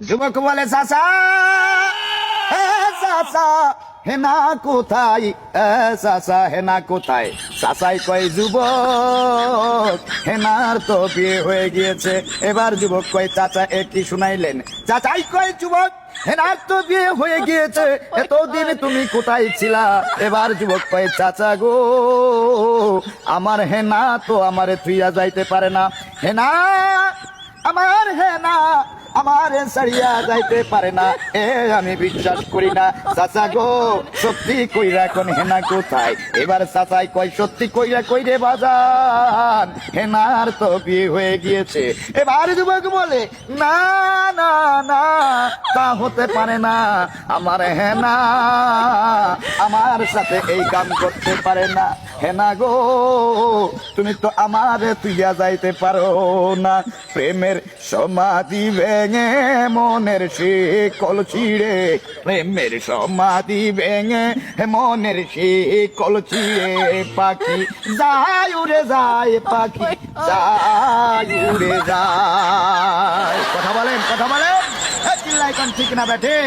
যুবক বলে চাচা, চাচা হেনা কোথায়, চাচা হেনা কোথায়? চাচাই কয় যুবক হেনার তো বিয়ে হয়ে গিয়েছে। এবার যুবক কয় চাচা এ কি শুনাইলেন? চাচাই কয় যুবক হেনার তো বিয়ে হয়ে গিয়েছে, এতদিন তুমি কোথায় ছিলা? এবার যুবক কয় চাচা গো, আমার হেনা তো আমারে থুইয়া যাইতে পারে না। হেনা আমার হেনা আমার ছাড়িয়া যাইতে পারে না, এ আমি বিশ্বাস করি না। চাচা গো সত্যি কইরা এখন হেনা কোথায়? এবার চাচাই কয় সত্যি কইরা কইরে বাজান হেনার তো বিয়ে হয়ে গিয়েছে। এবার যুবক বলে না না না, তা হতে পারে না, আমার হেনা আমার সাথে এই কাম করতে পারে না। হেনা গো তুমি তো আমারে তুইয়া যাইতে পারো না। প্রেমের সমাধি ভেঙে মনের শিকল ছিঁড়ে, প্রেমের সমাধি ভেঙে মনের শিকল ছিঁড়ে পাখি যায় উড়ে যায়, পাখি যায় উড়ে যায়। কথা বলেন কথা বলেন, চিল্লাই কোন ঠিক না বেঠে?